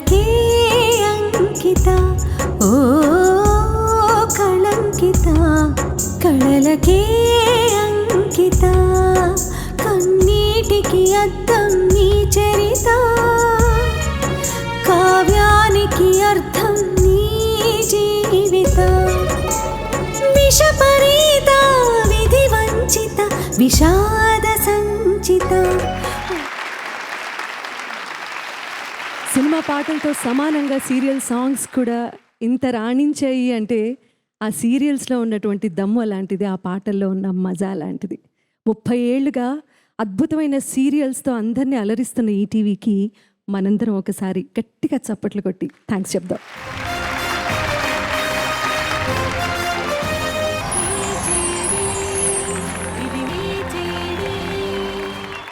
కళలకే అంకిత ఓ కళంకిత కళలకే అంకిత కన్నీటికి అద్దం నీ చరిత కావ్యానికి అర్థం నీ జీవితం విషపరీత విధి వంచిత విషాద సంచిత. సినిమా పాటలతో సమానంగా సీరియల్ సాంగ్స్ కూడా ఇంత రాణించాయి అంటే ఆ సీరియల్స్లో ఉన్నటువంటి దమ్ము అలాంటిది, ఆ పాటల్లో ఉన్న మజా లాంటిది. 30 ఏళ్ళుగా అద్భుతమైన సీరియల్స్తో అందరినీ అలరిస్తున్న ఈటీవీకి మనందరం ఒకసారి గట్టిగా చప్పట్లు కొట్టి థ్యాంక్స్ చెప్దాం.